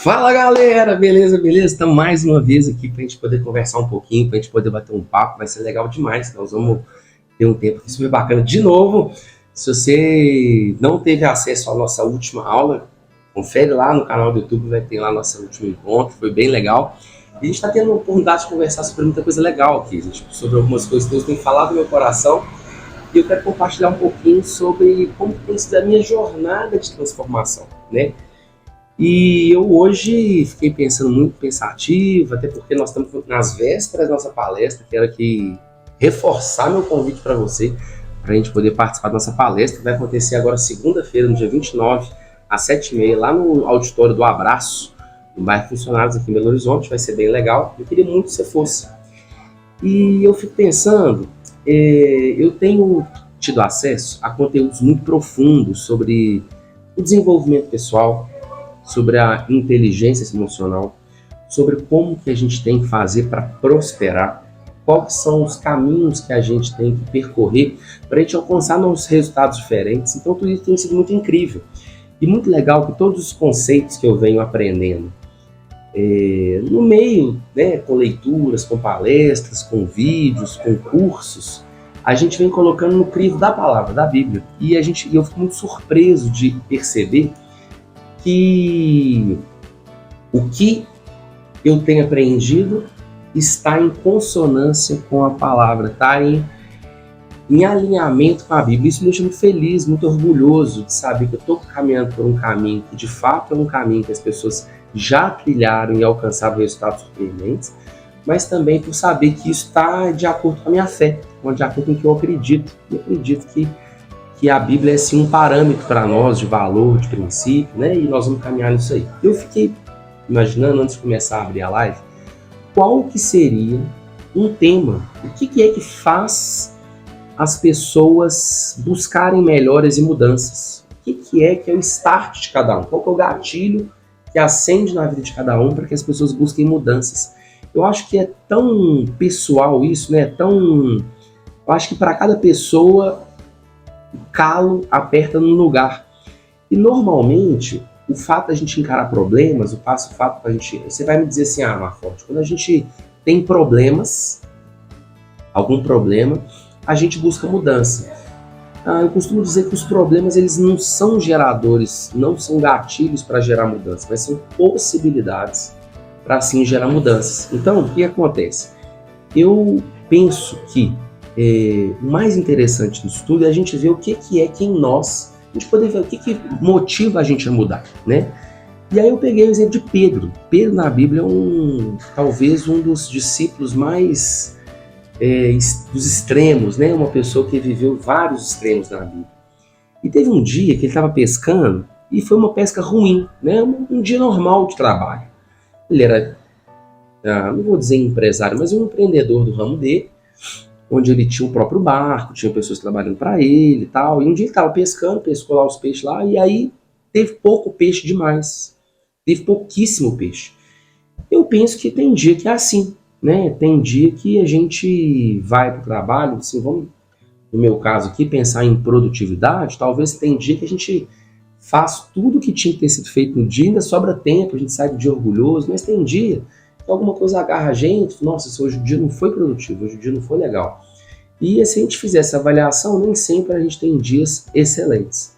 Fala galera, beleza, beleza? Estamos mais uma vez aqui para a gente poder conversar um pouquinho, para a gente poder bater um papo, vai ser legal demais. Nós vamos ter um tempo super bacana. De novo, se você não teve acesso à nossa última aula, confere lá no canal do YouTube, vai ter lá nosso último encontro, foi bem legal. E a gente está tendo a oportunidade de conversar sobre muita coisa legal aqui, gente, sobre algumas coisas que Deus tem falado no meu coração. E eu quero compartilhar um pouquinho sobre como tem sido a minha jornada de transformação, né? E eu hoje fiquei pensando muito pensativo, até porque nós estamos nas vésperas da nossa palestra, quero aqui reforçar meu convite para você, para a gente poder participar da nossa palestra, que vai acontecer agora segunda-feira, no dia 29, às 7h30, lá no auditório do Abraço, no bairro Funcionários, aqui em Belo Horizonte, vai ser bem legal, eu queria muito que você fosse. E eu fico pensando, eu tenho tido acesso a conteúdos muito profundos sobre o desenvolvimento pessoal, sobre a inteligência emocional, sobre como que a gente tem que fazer para prosperar, quais são os caminhos que a gente tem que percorrer para a gente alcançar novos resultados diferentes. Então tudo isso tem sido muito incrível e muito legal, que todos os conceitos que eu venho aprendendo no meio, né, com leituras, com palestras, com vídeos, com cursos, a gente vem colocando no crivo da palavra, da Bíblia. E eu fico muito surpreso de perceber que o que eu tenho aprendido está em consonância com a palavra, está em alinhamento com a Bíblia. Isso me deixa muito feliz, muito orgulhoso de saber que eu estou caminhando por um caminho que de fato é um caminho que as pessoas já trilharam e alcançaram resultados surpreendentes, mas também por saber que isso está de acordo com a minha fé, de acordo com o que eu acredito. Eu acredito que a Bíblia é sim um parâmetro para nós de valor, de princípio, né? E nós vamos caminhar nisso aí. Eu fiquei imaginando, antes de começar a abrir a live, qual que seria um tema, o que é que faz as pessoas buscarem melhoras e mudanças? O que é o start de cada um? Qual que é o gatilho que acende na vida de cada um para que as pessoas busquem mudanças? Eu acho que é tão pessoal isso, né? Eu acho que para cada pessoa o calo aperta no lugar. E normalmente, o fato da gente encarar problemas, o fato da gente... Você vai me dizer assim, Marforte, quando a gente tem problemas, algum problema, a gente busca mudança. Eu costumo dizer que os problemas, eles não são geradores, não são gatilhos para gerar mudança, mas são possibilidades para assim gerar mudanças. Então, o que acontece? Eu penso que o mais interessante do estudo é a gente ver o que é que em nós, a gente poder ver o que motiva a gente a mudar, né? E aí eu peguei o exemplo de Pedro. Pedro na Bíblia é talvez um dos discípulos mais dos extremos, né? Uma pessoa que viveu vários extremos na Bíblia. E teve um dia que ele estava pescando e foi uma pesca ruim, né? Um dia normal de trabalho. Ele era, não vou dizer empresário, mas um empreendedor do ramo dele, onde ele tinha o próprio barco, tinha pessoas trabalhando para ele e tal. E um dia ele estava pescando, pescou lá os peixes lá, e aí teve pouco peixe demais. Teve pouquíssimo peixe. Eu penso que tem dia que é assim, né? Tem dia que a gente vai para o trabalho, assim, vamos, no meu caso aqui, pensar em produtividade. Talvez tem dia que a gente faz tudo que tinha que ter sido feito no dia, ainda sobra tempo, a gente sai do dia orgulhoso, mas tem dia que alguma coisa agarra a gente, nossa, hoje o dia não foi produtivo, hoje o dia não foi legal. E se a gente fizer essa avaliação, nem sempre a gente tem dias excelentes.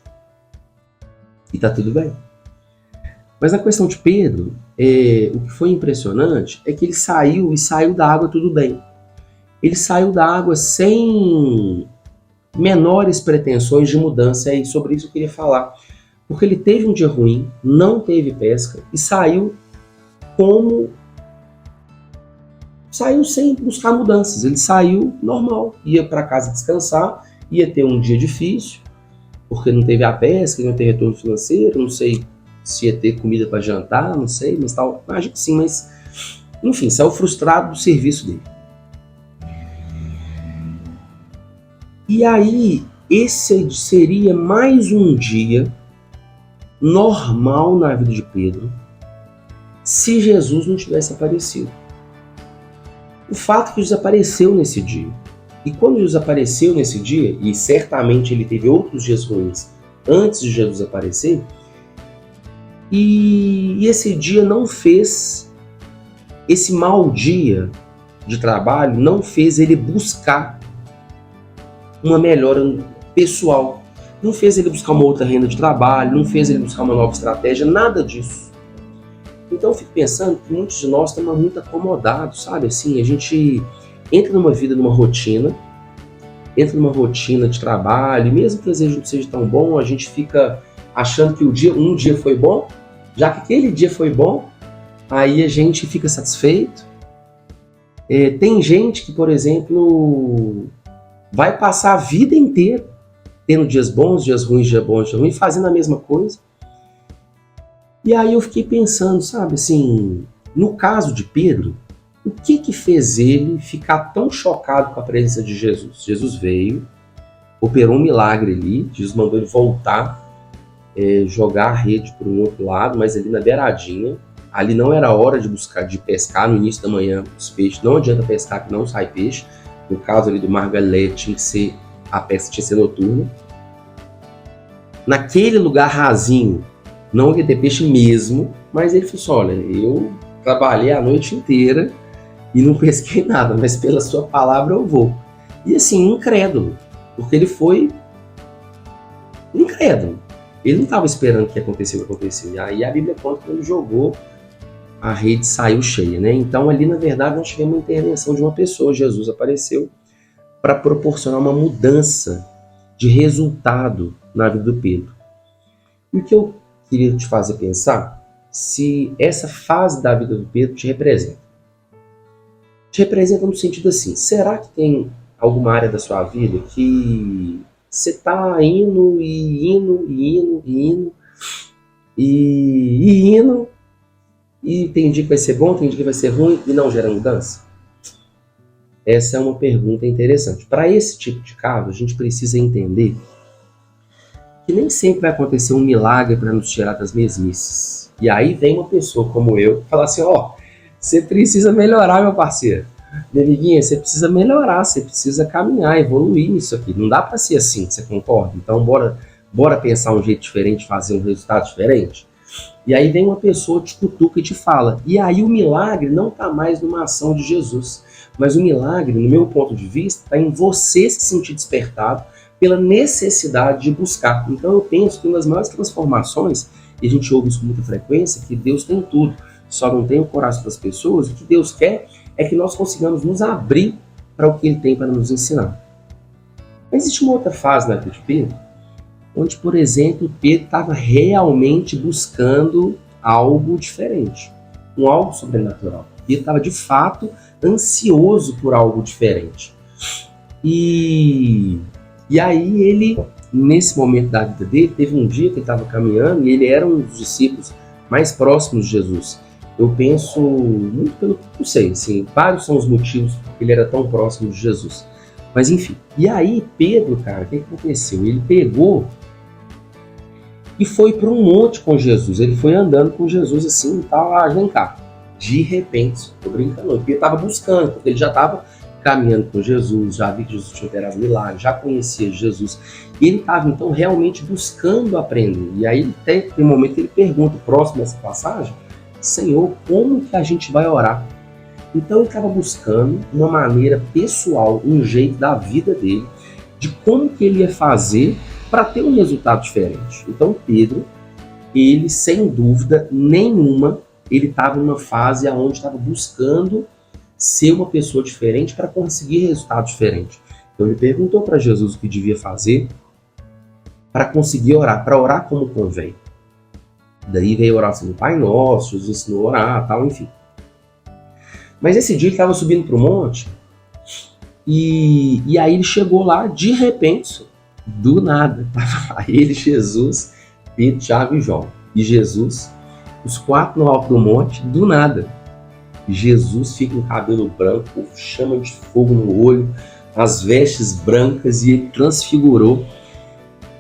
E tá tudo bem. Mas na questão de Pedro, o que foi impressionante é que ele saiu da água tudo bem. Ele saiu da água sem menores pretensões de mudança, e sobre isso eu queria falar. Porque ele teve um dia ruim, não teve pesca, e saiu sem buscar mudanças. Ele saiu normal, ia para casa descansar, ia ter um dia difícil, porque não teve a pesca, não teve retorno financeiro, não sei se ia ter comida para jantar, não sei, mas tal, imagino que sim, mas enfim, saiu frustrado do serviço dele. E aí, esse seria mais um dia normal na vida de Pedro, se Jesus não tivesse aparecido. O fato é que Jesus apareceu nesse dia. E quando Jesus apareceu nesse dia, e certamente ele teve outros dias ruins antes de Jesus aparecer, E esse dia não fez, esse mau dia de trabalho não fez ele buscar uma melhora pessoal. Não fez ele buscar uma outra renda de trabalho, não fez ele buscar uma nova estratégia, nada disso. Então eu fico pensando que muitos de nós estamos muito acomodados, sabe? Assim, a gente entra numa vida, numa rotina de trabalho, e mesmo que às vezes não seja tão bom, a gente fica achando que um dia foi bom, já que aquele dia foi bom, aí a gente fica satisfeito. Tem gente que, por exemplo, vai passar a vida inteira tendo dias bons, dias ruins, dias bons, dias ruins, fazendo a mesma coisa. E aí eu fiquei pensando, sabe, assim, no caso de Pedro, o que fez ele ficar tão chocado com a presença de Jesus? Jesus veio, operou um milagre ali, Jesus mandou ele voltar, jogar a rede para um outro lado, mas ali na beiradinha. Ali não era hora de pescar no início da manhã os peixes. Não adianta pescar que não sai peixe. No caso ali do Mar Galileia, a pesca tinha que ser noturna. Naquele lugar rasinho, não ia ter peixe mesmo, mas ele falou assim, olha, eu trabalhei a noite inteira e não pesquei nada, mas pela sua palavra eu vou. E assim, incrédulo, porque ele foi incrédulo. Ele não estava esperando que acontecesse o que aconteceu. E aí a Bíblia conta que ele jogou, a rede saiu cheia, né? Então ali, na verdade, nós tivemos uma intervenção de uma pessoa. Jesus apareceu para proporcionar uma mudança de resultado na vida do Pedro. E o que eu queria te fazer pensar, se essa fase da vida do Pedro te representa. Te representa no sentido assim, será que tem alguma área da sua vida que você está indo e tem dia que vai ser bom, tem dia que vai ser ruim e não gera mudança? Essa é uma pergunta interessante. Para esse tipo de caso, a gente precisa entender que nem sempre vai acontecer um milagre para nos tirar das mesmices. E aí vem uma pessoa como eu que fala assim, você precisa melhorar, meu parceiro. Minha amiguinha, você precisa melhorar, você precisa caminhar, evoluir nisso aqui. Não dá para ser assim, você concorda? Então bora pensar um jeito diferente, fazer um resultado diferente? E aí vem uma pessoa, te cutuca e te fala. E aí o milagre não está mais numa ação de Jesus. Mas o milagre, no meu ponto de vista, está em você se sentir despertado pela necessidade de buscar. Então eu penso que uma das maiores transformações, e a gente ouve isso com muita frequência, que Deus tem tudo, só não tem o coração das pessoas. O que Deus quer é que nós consigamos nos abrir para o que Ele tem para nos ensinar. Mas existe uma outra fase na vida de Pedro, onde, por exemplo, Pedro estava realmente buscando algo diferente, um algo sobrenatural. Pedro estava, de fato, ansioso por algo diferente. E aí ele, nesse momento da vida dele, teve um dia que ele estava caminhando e ele era um dos discípulos mais próximos de Jesus. Eu penso muito pelo que eu sei, assim, vários são os motivos que ele era tão próximo de Jesus. Mas enfim, e aí Pedro, cara, o que aconteceu? Ele pegou e foi para um monte com Jesus. Ele foi andando com Jesus assim e tal, vem cá. De repente, tô brincando, Pedro estava buscando, porque ele já estava caminhando com Jesus, já vi que Jesus tinha operado milagres, já conhecia Jesus. E ele estava, então, realmente buscando aprender. E aí tem um momento que ele pergunta, próximo dessa passagem, Senhor, como que a gente vai orar? Então ele estava buscando uma maneira pessoal, um jeito da vida dele, de como que ele ia fazer para ter um resultado diferente. Então Pedro, ele sem dúvida nenhuma, ele estava numa fase onde estava buscando ser uma pessoa diferente para conseguir resultado diferente. Então ele perguntou para Jesus o que devia fazer para conseguir orar, para orar como convém. Daí veio a oração do Pai Nosso, Jesus ensinou a orar, tal, enfim. Mas esse dia ele estava subindo para o monte e aí ele chegou lá, de repente, do nada. Aí ele, Jesus, Pedro, Tiago e João. E Jesus, os quatro no alto do monte, do nada. Jesus fica com o cabelo branco, chama de fogo no olho, as vestes brancas, e ele transfigurou.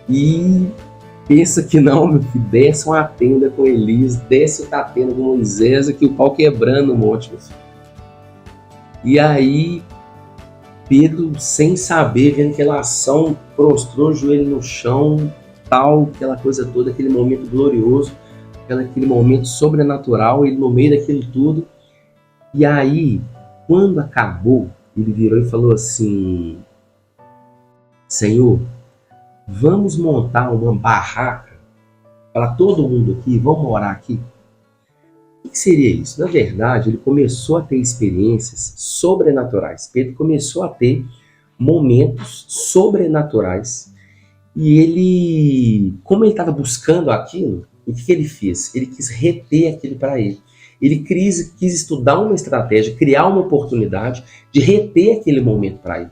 E pensa que não, meu filho, desce uma tenda com Elias, desce outra tenda com Moisés, aqui o pau quebrando no monte, meu filho. E aí Pedro, sem saber, vendo aquela ação, prostrou o joelho no chão, tal, aquela coisa toda, aquele momento glorioso. aquele momento sobrenatural, ele no meio daquilo tudo. E aí, quando acabou, ele virou e falou assim: Senhor, vamos montar uma barraca para todo mundo aqui, vamos morar aqui? O que seria isso? Na verdade, ele começou a ter experiências sobrenaturais. Pedro começou a ter momentos sobrenaturais. E ele, como ele estava buscando aquilo, o que ele fez? Ele quis reter aquilo para ele. Ele quis estudar uma estratégia, criar uma oportunidade de reter aquele momento para ele.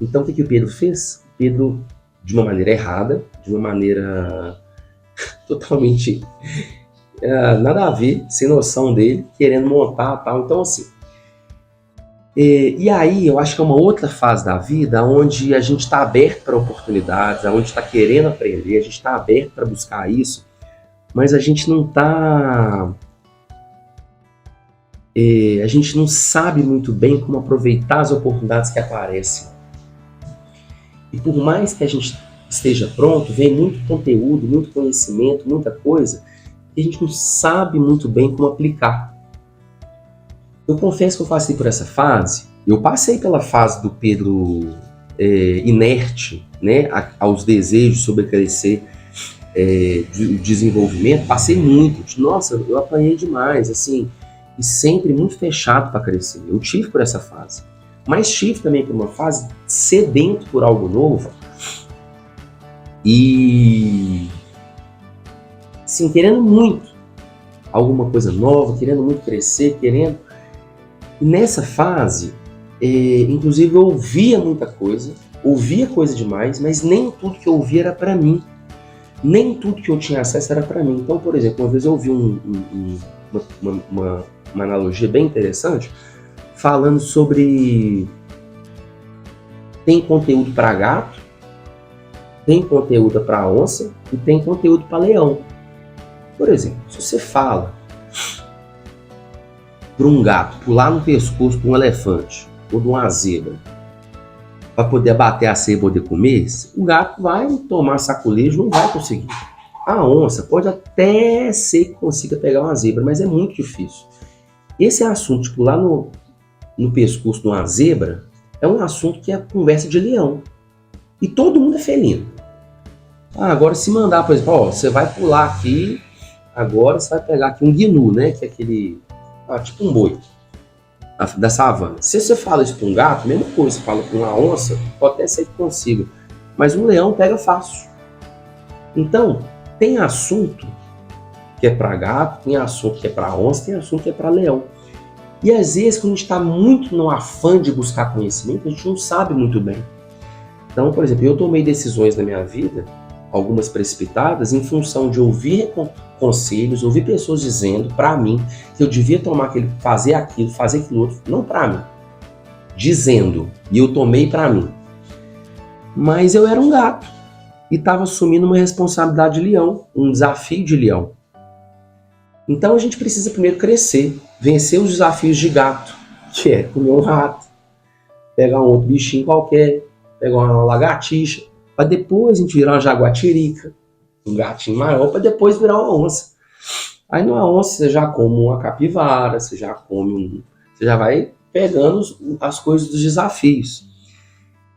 Então, o que o Pedro fez? Pedro, de uma maneira errada, de uma maneira totalmente nada a ver, sem noção dele, querendo montar tal. Então, assim, e aí eu acho que é uma outra fase da vida onde a gente está aberto para oportunidades, onde está querendo aprender, a gente está aberto para buscar isso, mas a gente não está... a gente não sabe muito bem como aproveitar as oportunidades que aparecem. E por mais que a gente esteja pronto, vem muito conteúdo, muito conhecimento, muita coisa, e a gente não sabe muito bem como aplicar. Eu confesso que eu passei por essa fase, eu passei pela fase do Pedro inerte, né, aos desejos sobre crescer, de desenvolvimento, passei muito, nossa, eu apanhei demais, assim, e sempre muito fechado para crescer. Eu tive por essa fase, mas tive também por uma fase sedento por algo novo e, assim, querendo muito alguma coisa nova, querendo muito crescer, querendo. E nessa fase, inclusive eu ouvia muita coisa, ouvia coisa demais, mas nem tudo que eu ouvia era para mim. Nem tudo que eu tinha acesso era para mim. Então, por exemplo, uma vez eu ouvi uma analogia bem interessante, falando sobre tem conteúdo para gato, tem conteúdo para onça e tem conteúdo para leão. Por exemplo, se você fala para um gato pular no pescoço de um elefante ou de uma zebra para poder abater a ceba e poder comer, o gato vai tomar saculejo, não vai conseguir. A onça pode até ser que consiga pegar uma zebra, mas é muito difícil. Esse assunto de pular no pescoço de uma zebra é um assunto que é conversa de leão. E todo mundo é felino. Agora se mandar, por exemplo, você vai pular aqui, agora você vai pegar aqui um gnu, né, que é aquele... tipo um boi da savana. Se você fala isso para um gato, mesma coisa, você fala para uma onça, pode até ser que consiga, mas um leão pega fácil. Então, tem assunto que é para gato, tem assunto que é para onça, tem assunto que é para leão. E às vezes, quando a gente está muito no afã de buscar conhecimento, a gente não sabe muito bem. Então, por exemplo, eu tomei decisões na minha vida, algumas precipitadas, em função de ouvir conselhos, ouvir pessoas dizendo para mim que eu devia fazer aquilo outro, não para mim, dizendo, e eu tomei para mim. Mas eu era um gato e estava assumindo uma responsabilidade de leão, um desafio de leão. Então a gente precisa primeiro crescer, vencer os desafios de gato, que é comer um rato, pegar um outro bichinho qualquer, pegar uma lagartixa, para depois a gente virar uma jaguatirica, um gatinho maior, para depois virar uma onça. Aí numa onça você já come uma capivara, você já vai pegando as coisas dos desafios.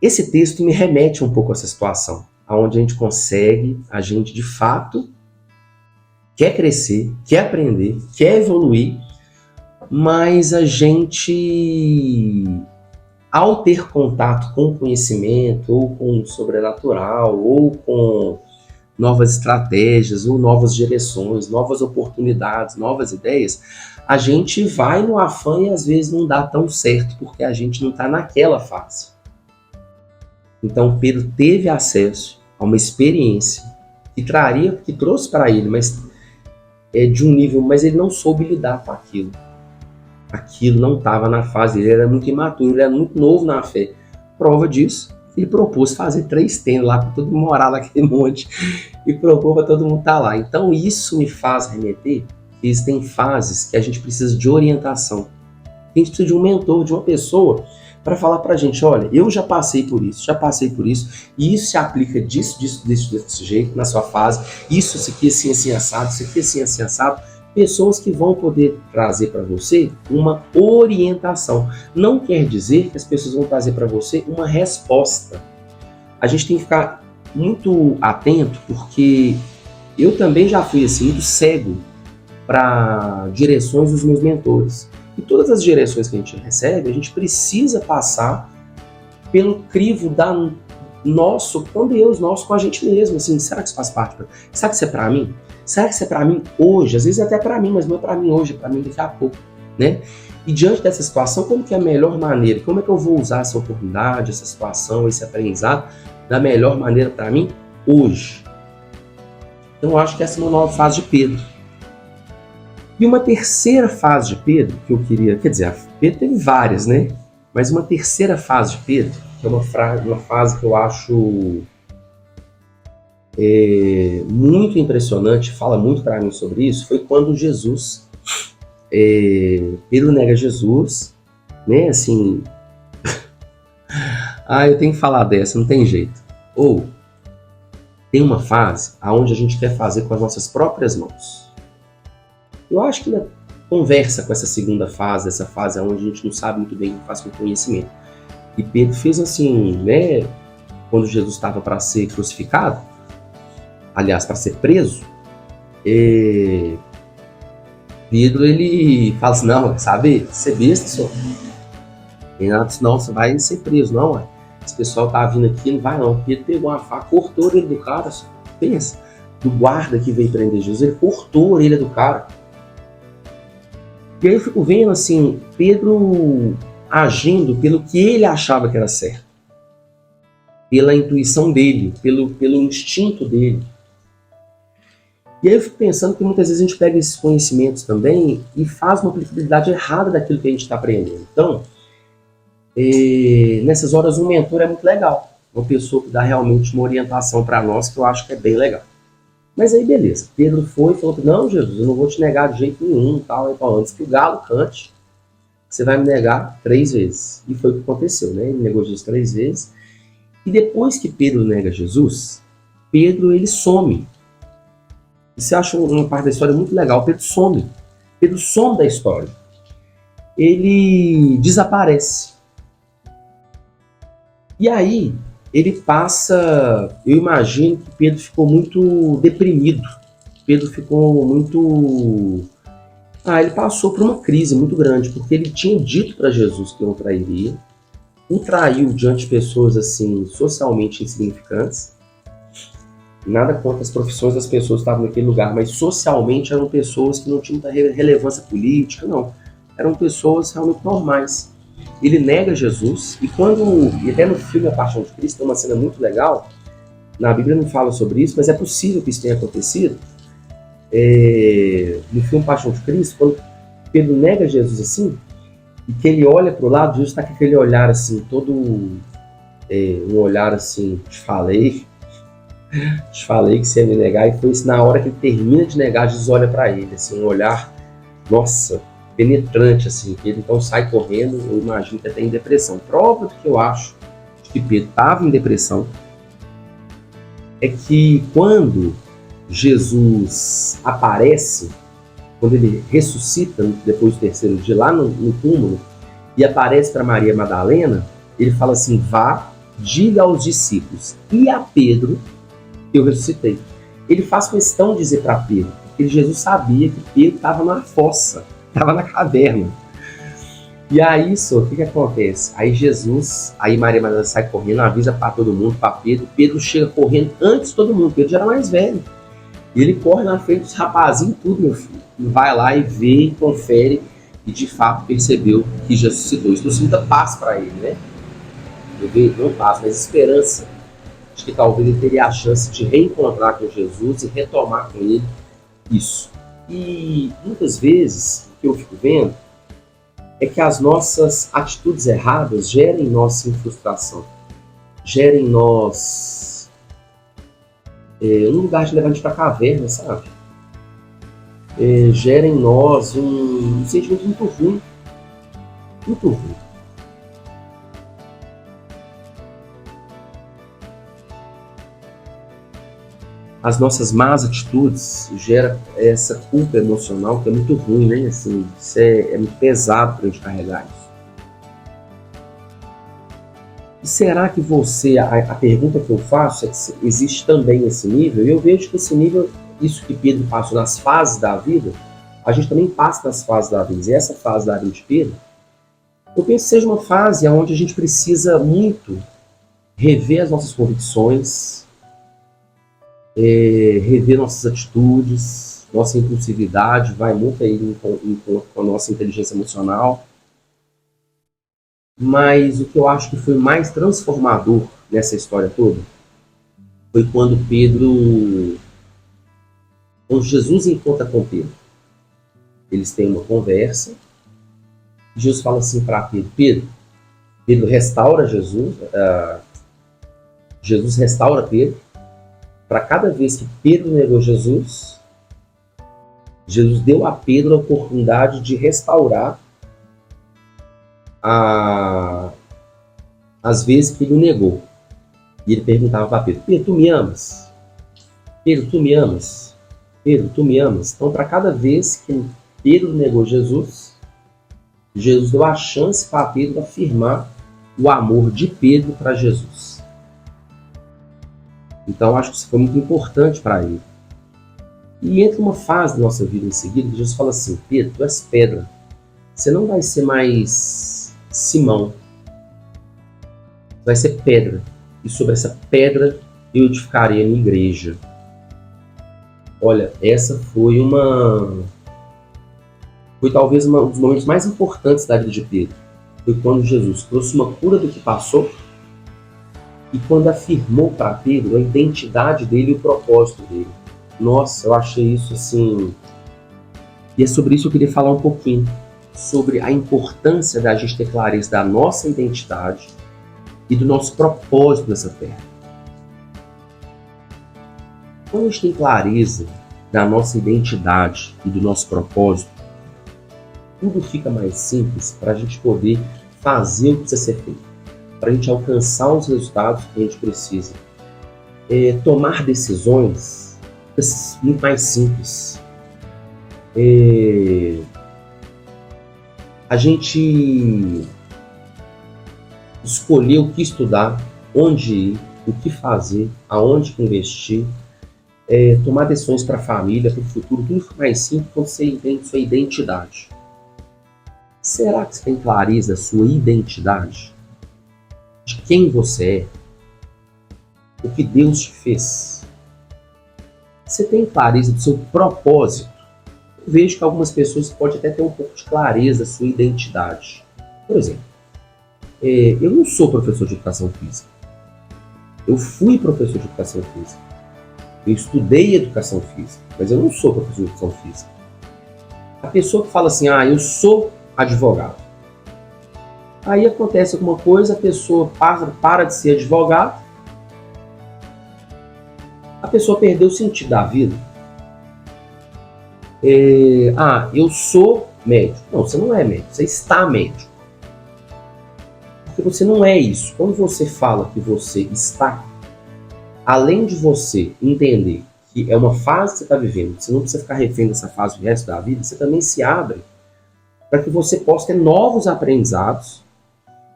Esse texto me remete um pouco a essa situação, onde a gente de fato quer crescer, quer aprender, quer evoluir, mas a gente, ao ter contato com o conhecimento, ou com o sobrenatural, ou com novas estratégias, ou novas direções, novas oportunidades, novas ideias, a gente vai no afã e às vezes não dá tão certo, porque a gente não está naquela fase. Então Pedro teve acesso a uma experiência que trouxe para ele, mas de um nível, mas ele não soube lidar com aquilo. Aquilo não estava na fase dele, ele era muito imaturo, ele era muito novo na fé. Prova disso, ele propôs fazer 3 tendas lá para todo mundo morar naquele monte e propôs para todo mundo estar lá. Então isso me faz remeter que existem fases que a gente precisa de orientação. A gente precisa de um mentor, de uma pessoa para falar pra gente, olha, eu já passei por isso, e isso se aplica desse jeito, na sua fase, isso aqui assim, assim, assado, isso aqui assim, assim, assado. Pessoas que vão poder trazer para você uma orientação. Não quer dizer que as pessoas vão trazer para você uma resposta. A gente tem que ficar muito atento, porque eu também já fui assim, muito cego para direções dos meus mentores. E todas as direções que a gente recebe, a gente precisa passar pelo crivo da nosso com Deus, nosso com a gente mesmo. Assim, será que isso faz parte? Será que isso é para mim? Será que isso é para mim hoje? Às vezes é até para mim, mas não é para mim hoje, é para mim daqui a pouco, né? E diante dessa situação, como que é a melhor maneira? Como é que eu vou usar essa oportunidade, essa situação, esse aprendizado da melhor maneira para mim hoje? Então eu acho que essa é uma nova fase de Pedro. E uma terceira fase de Pedro, que eu queria... Quer dizer, Pedro teve várias, né? Mas uma terceira fase de Pedro, que é uma fase que eu acho muito impressionante, fala muito para mim sobre isso, foi quando Jesus... Pedro nega Jesus, né? Assim... eu tenho que falar dessa, não tem jeito. Ou tem uma fase onde a gente quer fazer com as nossas próprias mãos. Eu acho que conversa com essa segunda fase, essa fase onde a gente não sabe muito bem o que faz com o conhecimento. E Pedro fez assim, né? Quando Jesus estava para ser crucificado, aliás, para ser preso, Pedro, ele fala assim, não, sabe, você é besta, senhor. Renato disse, não, você vai ser preso, não, ué. Esse pessoal tá vindo aqui, não vai não. Pedro pegou uma faca, cortou a orelha do cara, senhor. Pensa, do guarda que veio prender Jesus, ele cortou a orelha do cara. E aí eu fico vendo assim, Pedro agindo pelo que ele achava que era certo. Pela intuição dele, pelo instinto dele. E aí eu fico pensando que muitas vezes a gente pega esses conhecimentos também e faz uma aplicabilidade errada daquilo que a gente está aprendendo. Então, nessas horas um mentor é muito legal. Uma pessoa que dá realmente uma orientação para nós que eu acho que é bem legal. Mas aí beleza, Pedro foi e falou, não Jesus, eu não vou te negar de jeito nenhum, tal, antes que o galo cante, você vai me negar 3 vezes. E foi o que aconteceu, né? Ele negou Jesus 3 vezes. E depois que Pedro nega Jesus, Pedro ele some. E você acha uma parte da história muito legal, Pedro some. Pedro some da história. Ele desaparece. E aí, ele passa, eu imagino que Pedro ficou muito deprimido. Pedro ficou muito... ele passou por uma crise muito grande, porque ele tinha dito para Jesus que não trairia, o traiu diante de pessoas assim, socialmente insignificantes. Nada contra as profissões das pessoas que estavam naquele lugar, mas socialmente eram pessoas que não tinham muita relevância política, não. Eram pessoas realmente normais. Ele nega Jesus, e até no filme A Paixão de Cristo tem uma cena muito legal, na Bíblia não fala sobre isso, mas é possível que isso tenha acontecido. No filme Paixão de Cristo, quando Pedro nega Jesus assim, e que ele olha para o lado, Jesus está com aquele olhar assim, todo um olhar assim, te falei que você ia me negar, e foi isso na hora que ele termina de negar, Jesus olha para ele, assim, um olhar, nossa, penetrante, assim, que ele então sai correndo, eu imagino que até em depressão. Prova do que eu acho de que Pedro estava em depressão é que quando Jesus aparece, quando ele ressuscita depois do terceiro dia lá no túmulo e aparece para Maria Madalena, ele fala assim, vá, diga aos discípulos e a Pedro que eu ressuscitei. Ele faz questão de dizer para Pedro, porque Jesus sabia que Pedro estava na fossa, estava na caverna. E aí, o que acontece? Aí Maria Madalena sai correndo, avisa para todo mundo, para Pedro. Pedro chega correndo antes de todo mundo. Pedro já era mais velho. E ele corre na frente dos rapazinhos, tudo, meu filho. E vai lá e vê, e confere, e de fato percebeu que Jesus ressuscitou. Isso trouxe muita paz para ele, né? Não paz, mas esperança. Acho que talvez ele teria a chance de reencontrar com Jesus e retomar com ele isso. E muitas vezes, o que eu fico vendo é que as nossas atitudes erradas gerem em nós sim, frustração, gerem em nós um lugar de levar a gente para a caverna, sabe? Gera em nós um sentimento muito ruim. Muito ruim. as nossas más atitudes gera essa culpa emocional que é muito ruim, né? Assim, isso é muito pesado para a gente carregar isso. E será que você, a pergunta que eu faço é se existe também esse nível? E eu vejo que esse nível, isso que Pedro passou nas fases da vida, a gente também passa nas fases da vida. E essa fase da vida de Pedro, eu penso que seja uma fase onde a gente precisa muito rever as nossas convicções, rever nossas atitudes, nossa impulsividade, vai muito aí com a nossa inteligência emocional. Mas o que eu acho que foi mais transformador nessa história toda foi quando Jesus encontra com Pedro. Eles têm uma conversa. E Jesus fala assim para Pedro. Pedro restaura Jesus. Jesus restaura Pedro. Para cada vez que Pedro negou Jesus, Jesus deu a Pedro a oportunidade de restaurar as vezes que ele o negou. E ele perguntava para Pedro: Pedro, tu me amas? Pedro, tu me amas? Pedro, tu me amas? Então, para cada vez que Pedro negou Jesus, Jesus deu a chance para Pedro afirmar o amor de Pedro para Jesus. Então, acho que isso foi muito importante para ele. E entra uma fase da nossa vida em seguida que Jesus fala assim: Pedro, tu és pedra. Você não vai ser mais Simão. Vai ser pedra. E sobre essa pedra eu edificarei a minha igreja. Olha, essa foi talvez um dos momentos mais importantes da vida de Pedro. Foi quando Jesus trouxe uma cura do que passou e quando afirmou para Pedro a identidade dele e o propósito dele. Nossa, eu achei isso assim... E é sobre isso que eu queria falar um pouquinho. Sobre a importância da gente ter clareza da nossa identidade e do nosso propósito nessa terra. Quando a gente tem clareza da nossa identidade e do nosso propósito, tudo fica mais simples para a gente poder fazer o que precisa ser feito, para a gente alcançar os resultados que a gente precisa. Tomar decisões muito mais simples. A gente escolher o que estudar, onde ir, o que fazer, aonde investir, tomar decisões para a família, para o futuro, tudo fica mais simples quando você entende sua identidade. Será que você tem clareza da sua identidade? De quem você é? O que Deus te fez? Você tem clareza do seu propósito? Eu vejo que algumas pessoas podem até ter um pouco de clareza da sua identidade. Por exemplo, eu não sou professor de educação física. Eu fui professor de educação física. Eu estudei educação física, mas eu não sou professor de educação física. A pessoa que fala assim, eu sou advogado. Aí acontece alguma coisa, a pessoa para de ser advogado, a pessoa perdeu o sentido da vida. Eu sou médico. Não, você não é médico, você está médico. Porque você não é isso. Quando você fala que você está, além de você entender que é uma fase que você está vivendo, você não precisa ficar refém dessa fase o resto da vida, você também se abre para que você possa ter novos aprendizados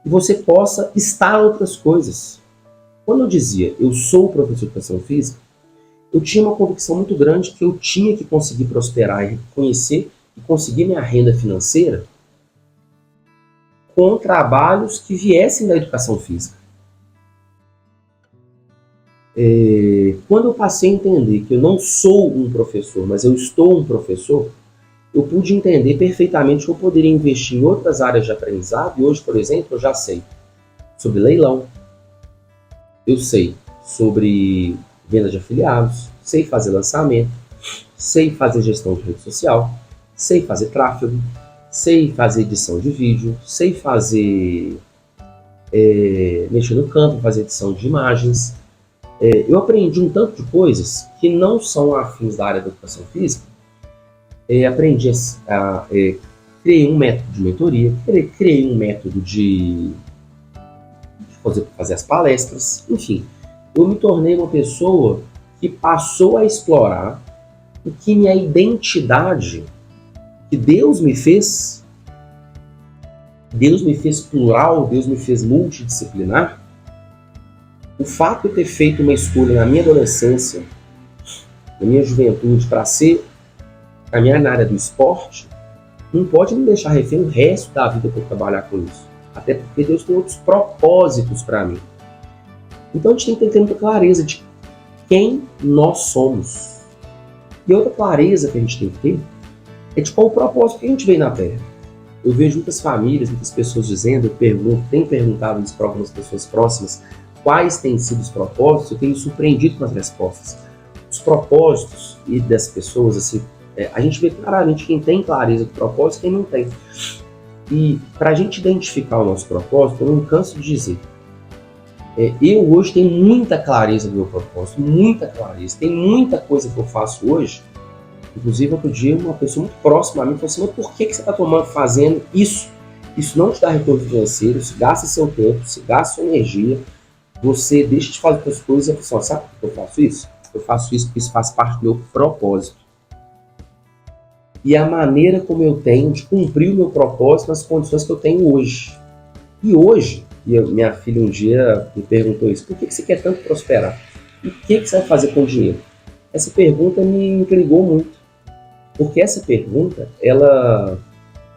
e você possa estar outras coisas. Quando eu dizia, eu sou professor de educação física, eu tinha uma convicção muito grande que eu tinha que conseguir prosperar e reconhecer e conseguir minha renda financeira com trabalhos que viessem da educação física. Quando eu passei a entender que eu não sou um professor, mas eu estou um professor, eu pude entender perfeitamente que eu poderia investir em outras áreas de aprendizado. E hoje, por exemplo, eu já sei sobre leilão, eu sei sobre venda de afiliados, sei fazer lançamento, sei fazer gestão de rede social, sei fazer tráfego, sei fazer edição de vídeo, sei fazer mexer no campo, fazer edição de imagens. Eu aprendi um tanto de coisas que não são afins da área da educação física. Aprendi criei um método de mentoria, criei um método de fazer as palestras, enfim. Eu me tornei uma pessoa que passou a explorar o que minha identidade, que Deus me fez plural, Deus me fez multidisciplinar. O fato de eu ter feito uma escolha na minha adolescência, na minha juventude, para caminhar na área do esporte, não pode me deixar refém o resto da vida para trabalhar com isso. Até porque Deus tem outros propósitos para mim. Então a gente tem que ter muita clareza de quem nós somos. E outra clareza que a gente tem que ter é de qual o propósito que a gente veio na Terra. Eu vejo muitas famílias, muitas pessoas dizendo, tenho perguntado isso para algumas pessoas próximas, quais têm sido os propósitos, eu tenho surpreendido com as respostas. Os propósitos e das pessoas, assim, a gente vê claramente quem tem clareza do propósito e quem não tem. E para a gente identificar o nosso propósito, eu não canso de dizer, eu hoje tenho muita clareza do meu propósito, muita clareza. Tem muita coisa que eu faço hoje. Inclusive, outro dia, uma pessoa muito próxima a mim falou assim, mas por que você está fazendo isso? Isso não te dá retorno financeiro, isso gasta seu tempo, isso gasta sua energia, você deixa de fazer outras coisas. Eu falo, sabe por que eu faço isso? Eu faço isso porque isso faz parte do meu propósito. E a maneira como eu tenho de cumprir o meu propósito nas condições que eu tenho hoje. E hoje, minha filha um dia me perguntou isso, por que você quer tanto prosperar? E o que você vai fazer com o dinheiro? Essa pergunta me intrigou muito, porque essa pergunta, ela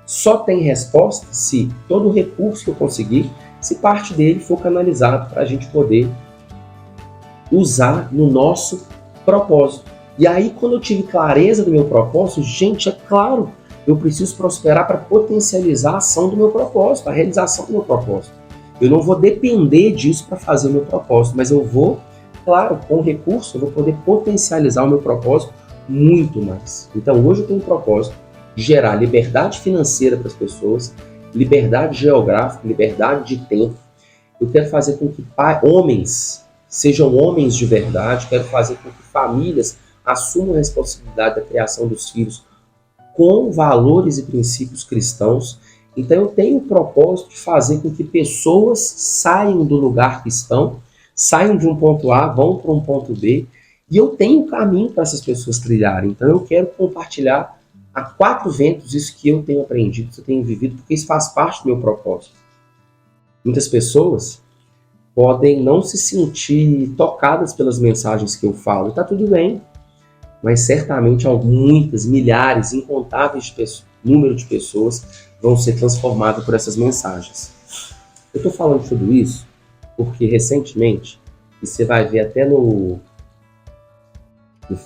só tem resposta se todo o recurso que eu conseguir, se parte dele for canalizado para a gente poder usar no nosso propósito. E aí, quando eu tive clareza do meu propósito, gente, é claro, eu preciso prosperar para potencializar a ação do meu propósito, a realização do meu propósito. Eu não vou depender disso para fazer o meu propósito, mas eu vou, claro, com o recurso, eu vou poder potencializar o meu propósito muito mais. Então, hoje eu tenho um propósito de gerar liberdade financeira para as pessoas, liberdade geográfica, liberdade de tempo. Eu quero fazer com que homens sejam homens de verdade, quero fazer com que famílias assumam a responsabilidade da criação dos filhos com valores e princípios cristãos. Então eu tenho o propósito de fazer com que pessoas saiam do lugar que estão, saiam de um ponto A, vão para um ponto B, e eu tenho um caminho para essas pessoas trilharem. Então eu quero compartilhar a quatro ventos isso que eu tenho aprendido, isso que eu tenho vivido, porque isso faz parte do meu propósito. Muitas pessoas podem não se sentir tocadas pelas mensagens que eu falo, e está tudo bem, mas certamente muitas, milhares, incontáveis número de pessoas vão ser transformadas por essas mensagens. Eu estou falando tudo isso porque recentemente, e você vai ver até no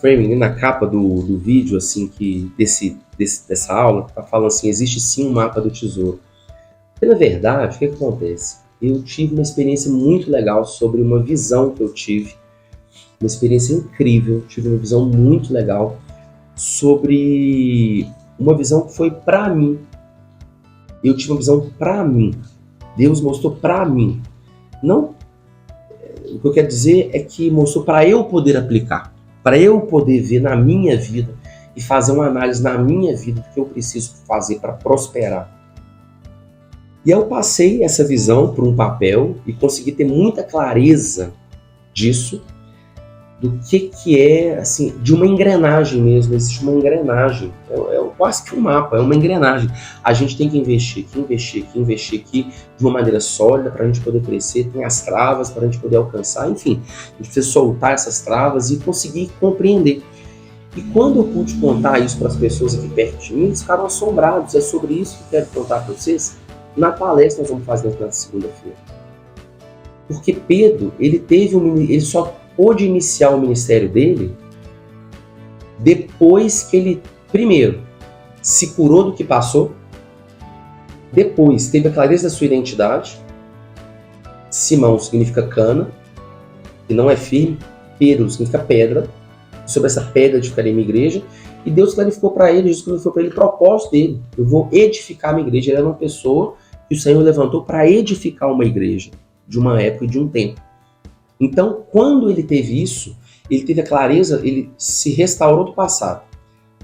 framing, na capa do vídeo assim, dessa aula, está falando assim, existe sim um mapa do tesouro. Porque na verdade, o que acontece? Eu tive uma experiência muito legal sobre uma visão que eu tive, uma experiência incrível, tive uma visão muito legal sobre uma visão que foi para mim. Eu tive uma visão para mim. Deus mostrou para mim. Não, o que eu quero dizer é que mostrou para eu poder aplicar, para eu poder ver na minha vida e fazer uma análise na minha vida do que eu preciso fazer para prosperar. E eu passei essa visão para um papel e consegui ter muita clareza disso, do que é, assim, de uma engrenagem mesmo. Existe uma engrenagem, é quase que um mapa, é uma engrenagem. A gente tem que investir aqui de uma maneira sólida para a gente poder crescer, tem as travas para a gente poder alcançar, enfim, a gente precisa soltar essas travas e conseguir compreender. E quando eu pude contar isso para as pessoas aqui perto de mim, eles ficaram assombrados. É sobre isso que eu quero contar para vocês na palestra que nós vamos fazer na segunda-feira. Porque Pedro, ele só pôde iniciar o ministério dele depois que ele, primeiro, se curou do que passou, depois teve a clareza da sua identidade. Simão significa cana, que não é firme. Pedro significa pedra. Sobre essa pedra edificarei minha igreja. E Deus clarificou para ele, Jesus clarificou para ele o propósito dele. Eu vou edificar minha igreja. Ele era uma pessoa que o Senhor levantou para edificar uma igreja de uma época e de um tempo. Então, quando ele teve isso, ele teve a clareza, ele se restaurou do passado.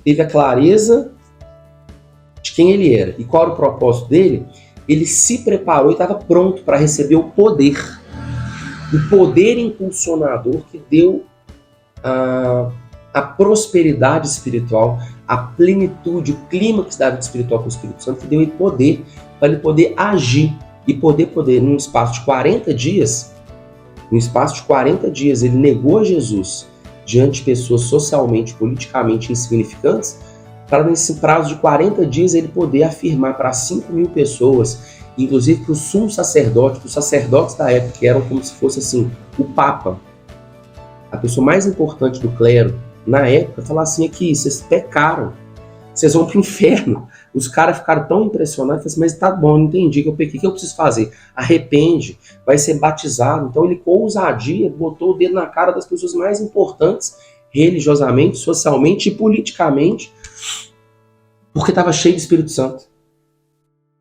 Teve a clareza de quem ele era e qual era o propósito dele. Ele se preparou e estava pronto para receber o poder impulsionador que deu a, a prosperidade espiritual, a plenitude, o clímax da vida espiritual com o Espírito Santo, que deu ele poder para ele poder agir e poder, num espaço de 40 dias, ele negou a Jesus diante de pessoas socialmente, politicamente insignificantes, para nesse prazo de 40 dias ele poder afirmar para 5.000 pessoas, inclusive para o sumo sacerdote, os sacerdotes da época, que eram como se fosse assim, o Papa, a pessoa mais importante do clero na época, falar assim: aqui, vocês pecaram, vocês vão para o inferno. Os caras ficaram tão impressionados, falaram assim: mas tá bom, não entendi que eu pequei, o que eu preciso fazer? Arrepende, vai ser batizado. Então ele, com ousadia, botou o dedo na cara das pessoas mais importantes, religiosamente, socialmente e politicamente, porque estava cheio do Espírito Santo.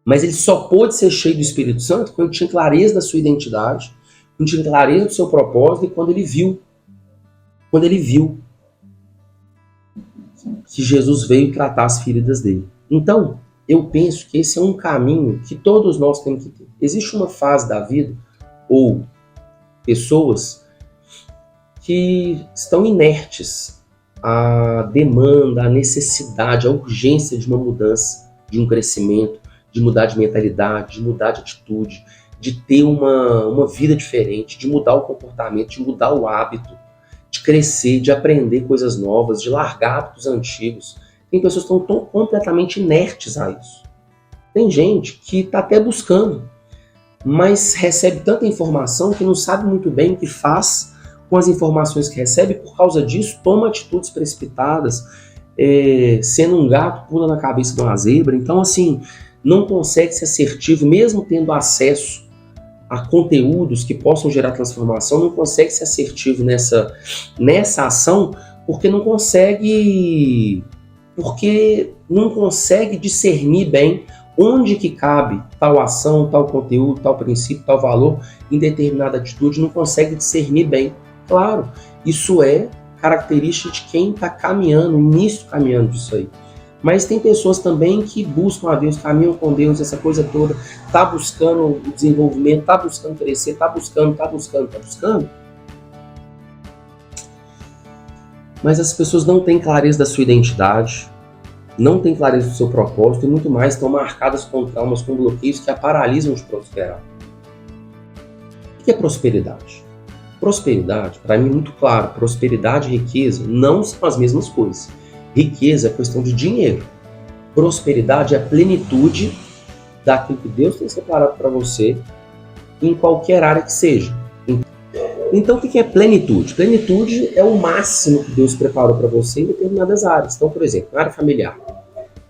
Mas ele só pôde ser cheio do Espírito Santo quando tinha clareza da sua identidade, quando tinha clareza do seu propósito e quando ele viu que Jesus veio tratar as feridas dele. Então, eu penso que esse é um caminho que todos nós temos que ter. Existe uma fase da vida, ou pessoas, que estão inertes à demanda, à necessidade, à urgência de uma mudança, de um crescimento, de mudar de mentalidade, de mudar de atitude, de ter uma vida diferente, de mudar o comportamento, de mudar o hábito, de crescer, de aprender coisas novas, de largar hábitos antigos. Tem pessoas que estão completamente inertes a isso. Tem gente que está até buscando, mas recebe tanta informação que não sabe muito bem o que faz com as informações que recebe. Por causa disso, toma atitudes precipitadas, sendo um gato, pula na cabeça de uma zebra. Então, assim, não consegue ser assertivo, mesmo tendo acesso a conteúdos que possam gerar transformação, não consegue ser assertivo nessa ação, porque não consegue discernir bem onde que cabe tal ação, tal conteúdo, tal princípio, tal valor em determinada atitude, não consegue discernir bem. Claro, isso é característica de quem está caminhando, início caminhando disso aí. Mas tem pessoas também que buscam a Deus, caminham com Deus, essa coisa toda, tá buscando o desenvolvimento, tá buscando crescer, tá buscando. Mas as pessoas não têm clareza da sua identidade, não têm clareza do seu propósito e muito mais estão marcadas com traumas, com bloqueios que a paralisam de prosperar. O que é prosperidade? Prosperidade, para mim, é muito claro. Prosperidade e riqueza não são as mesmas coisas. Riqueza é questão de dinheiro. Prosperidade é a plenitude daquilo que Deus tem separado para você em qualquer área que seja. Então, o que é plenitude? Plenitude é o máximo que Deus preparou para você em determinadas áreas. Então, por exemplo, na área familiar,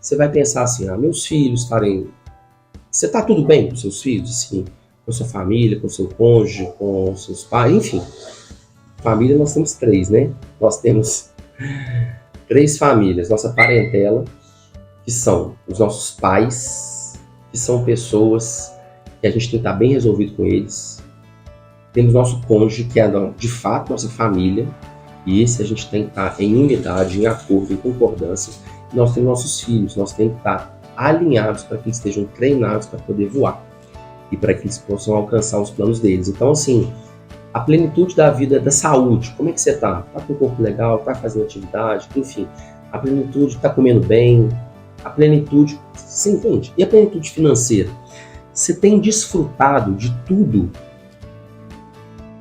você vai pensar assim: meus filhos estarem... Você está tudo bem com seus filhos? Assim, com sua família, com seu cônjuge, com seus pais, enfim. Família nós temos 3, né? Nós temos 3 famílias. Nossa parentela, que são os nossos pais, que são pessoas que a gente tem que estar bem resolvido com eles. Temos nosso cônjuge, que é de fato nossa família, e esse a gente tem que estar em unidade, em acordo, em concordância. E nós temos nossos filhos, nós temos que estar alinhados para que eles estejam treinados para poder voar e para que eles possam alcançar os planos deles. Então, assim, a plenitude da vida, da saúde, como é que você está? Está com o corpo legal, está fazendo atividade, enfim. A plenitude, está comendo bem, a plenitude, você entende? E a plenitude financeira? Você tem desfrutado de tudo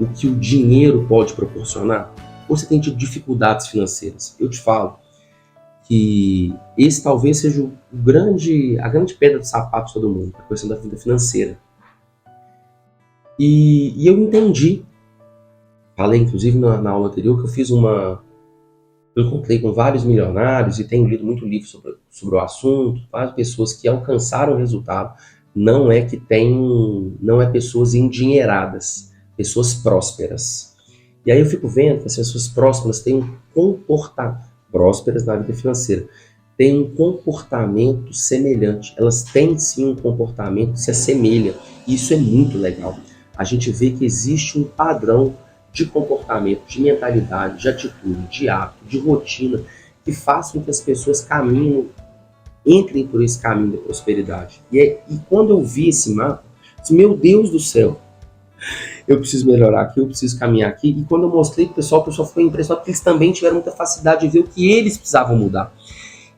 o que o dinheiro pode proporcionar? Ou você tem tido dificuldades financeiras? Eu te falo que esse talvez seja a grande pedra do sapato de todo mundo, a questão da vida financeira. E eu entendi, falei inclusive na aula anterior, que eu encontrei com vários milionários e tenho lido muito livro sobre o assunto, várias pessoas que alcançaram o resultado. Não é pessoas endinheiradas, pessoas prósperas. E aí eu fico vendo que as pessoas prósperas têm um comportamento, prósperas na vida financeira, têm um comportamento semelhante. Elas têm sim um comportamento que se assemelha. E isso é muito legal. A gente vê que existe um padrão de comportamento, de mentalidade, de atitude, de hábito, de rotina, que faz com que as pessoas entrem por esse caminho da prosperidade. E quando eu vi esse mapa, eu disse: meu Deus do céu, eu preciso melhorar aqui, eu preciso caminhar aqui. E quando eu mostrei pro pessoal, o pessoal foi impressionado porque eles também tiveram muita facilidade de ver o que eles precisavam mudar.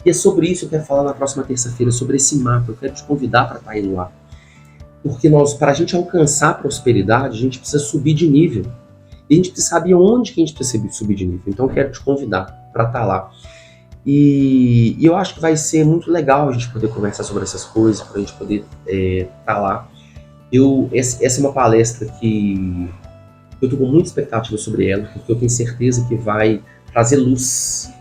E é sobre isso que eu quero falar na próxima terça-feira, sobre esse mapa. Eu quero te convidar para estar indo lá. Porque para a gente alcançar a prosperidade, a gente precisa subir de nível. E a gente precisa saber onde que a gente precisa subir de nível. Então eu quero te convidar para estar lá. E eu acho que vai ser muito legal a gente poder conversar sobre essas coisas, para a gente poder estar lá. Essa é uma palestra que eu estou com muita expectativa sobre ela, porque eu tenho certeza que vai trazer luz.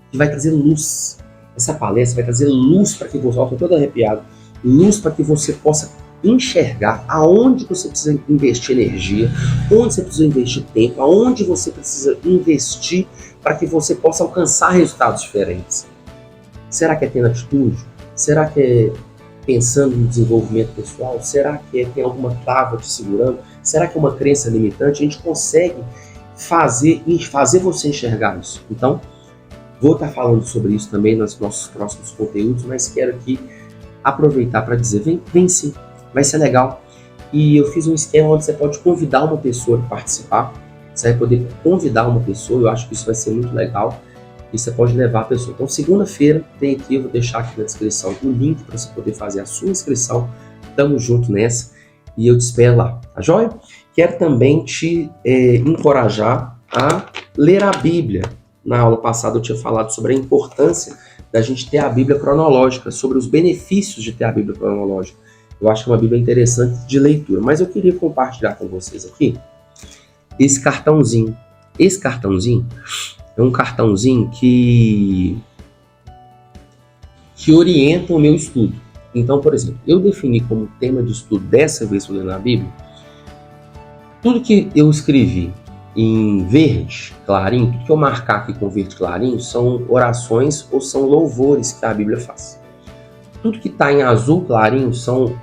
Que vai trazer luz. Essa palestra vai trazer luz para que você, eu estou todo arrepiado, luz para que você possa enxergar aonde você precisa investir energia, onde você precisa investir tempo, aonde você precisa investir para que você possa alcançar resultados diferentes. Será que é tendo atitude? Será que é pensando no desenvolvimento pessoal? Será que tem alguma trava te segurando? Será que é uma crença limitante? A gente consegue fazer você enxergar isso. Então, vou estar falando sobre isso também nos nossos próximos conteúdos, mas quero aqui aproveitar para dizer, vem sim, vai ser legal. E eu fiz um esquema onde você pode convidar uma pessoa para participar. Você vai poder convidar uma pessoa, eu acho que isso vai ser muito legal. E você pode levar a pessoa. Então, segunda-feira tem aqui, eu vou deixar aqui na descrição o link para você poder fazer a sua inscrição. Tamo junto nessa e eu te espero lá, tá joia? Quero também te encorajar a ler a Bíblia. Na aula passada eu tinha falado sobre a importância da gente ter a Bíblia cronológica, sobre os benefícios de ter a Bíblia cronológica. Eu acho que é uma Bíblia interessante de leitura, mas eu queria compartilhar com vocês aqui esse cartãozinho. Esse cartãozinho é um cartãozinho que orienta o meu estudo. Então, por exemplo, eu defini como tema de estudo dessa vez lendo a Bíblia, tudo que eu escrevi em verde clarinho, tudo que eu marcar aqui com verde clarinho são orações ou são louvores que a Bíblia faz. Tudo que está em azul clarinho são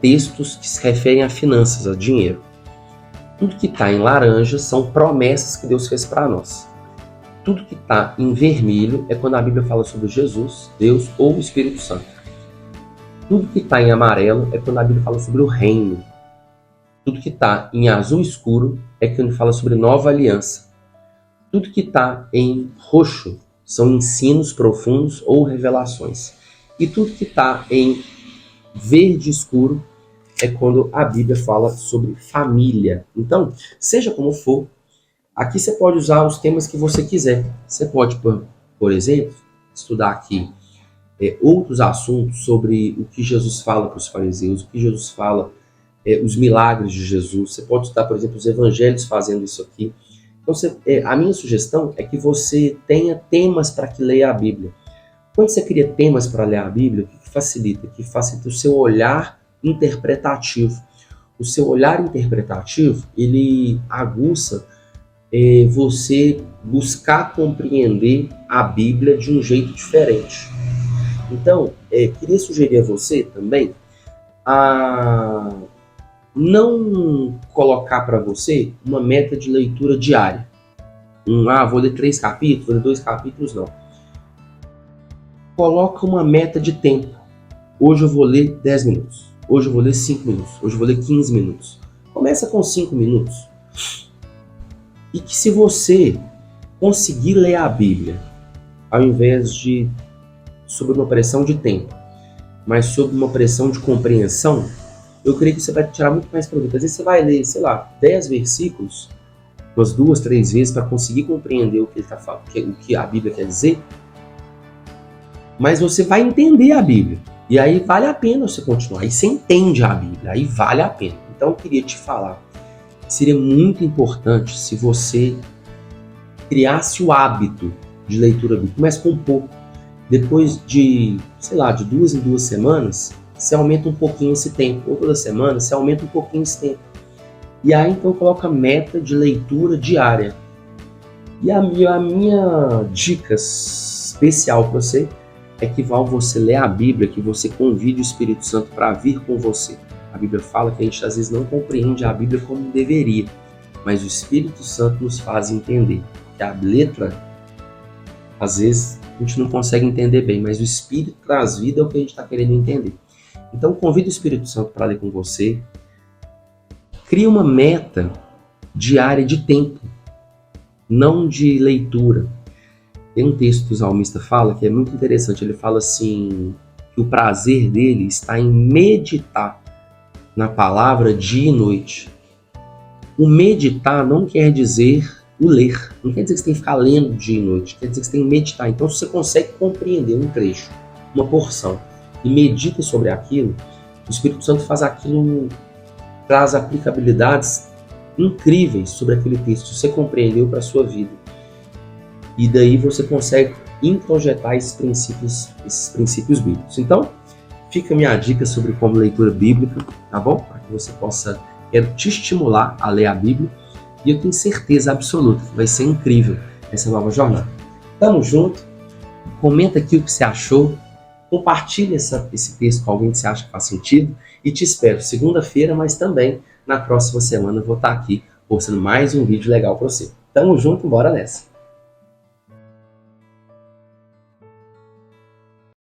textos que se referem a finanças, a dinheiro. Tudo que está em laranja são promessas que Deus fez para nós. Tudo que está em vermelho é quando a Bíblia fala sobre Jesus, Deus ou o Espírito Santo. Tudo que está em amarelo é quando a Bíblia fala sobre o reino. Tudo que está em azul escuro é quando fala sobre nova aliança. Tudo que está em roxo são ensinos profundos ou revelações. E tudo que está em verde escuro é quando a Bíblia fala sobre família. Então, seja como for, aqui você pode usar os temas que você quiser. Você pode, por exemplo, estudar aqui outros assuntos sobre o que Jesus fala para os fariseus, o que Jesus fala, os milagres de Jesus. Você pode estudar, por exemplo, os evangelhos fazendo isso aqui. Então, a minha sugestão é que você tenha temas para que leia a Bíblia. Quando você cria temas para ler a Bíblia, o que facilita? Que facilita o seu olhar interpretativo. O seu olhar interpretativo, ele aguça você buscar compreender a Bíblia de um jeito diferente. Então, queria sugerir a você também a não colocar para você uma meta de leitura diária. Vou ler 3 capítulos, vou ler 2 capítulos, não. Coloca uma meta de tempo. Hoje eu vou ler 10 minutos. Hoje eu vou ler 5 minutos. Hoje eu vou ler 15 minutos. Começa com 5 minutos. E que se você conseguir ler a Bíblia, ao invés de sob uma pressão de tempo, mas sob uma pressão de compreensão, eu creio que você vai tirar muito mais proveito. Às vezes você vai ler, 10 versículos, umas 2, 3 vezes para conseguir compreender o que ele está falando, o que a Bíblia quer dizer, mas você vai entender a Bíblia. E aí vale a pena você continuar. Aí você entende a Bíblia, aí vale a pena. Então eu queria te falar, seria muito importante se você criasse o hábito de leitura bíblica. Comece com pouco. Depois de 2 em 2 semanas, você aumenta um pouquinho esse tempo. Ou toda semana, você aumenta um pouquinho esse tempo. E aí então coloca meta de leitura diária. E a minha dica especial para você é que ao você ler a Bíblia, que você convide o Espírito Santo para vir com você. A Bíblia fala que a gente às vezes não compreende a Bíblia como deveria, mas o Espírito Santo nos faz entender. Que a letra, às vezes, a gente não consegue entender bem, mas o Espírito traz vida ao que a gente está querendo entender. Então, convide o Espírito Santo para ler com você. Cria uma meta diária de tempo, não de leitura. Tem um texto que o salmista fala que é muito interessante. Ele fala assim, que o prazer dele está em meditar na palavra dia e noite. O meditar não quer dizer o ler. Não quer dizer que você tem que ficar lendo dia e noite. Quer dizer que você tem que meditar. Então, se você consegue compreender um trecho, uma porção, e medita sobre aquilo, o Espírito Santo faz aquilo, traz aplicabilidades incríveis sobre aquele texto. Você compreendeu para a sua vida. E daí você consegue introjetar esses princípios bíblicos. Então, fica a minha dica sobre como leitura bíblica, tá bom? Para que você possa, quero te estimular a ler a Bíblia, e eu tenho certeza absoluta que vai ser incrível essa nova jornada. Tamo junto, comenta aqui o que você achou, compartilha esse texto com alguém que você acha que faz sentido, e te espero segunda-feira, mas também na próxima semana eu vou estar aqui postando mais um vídeo legal para você. Tamo junto, bora nessa!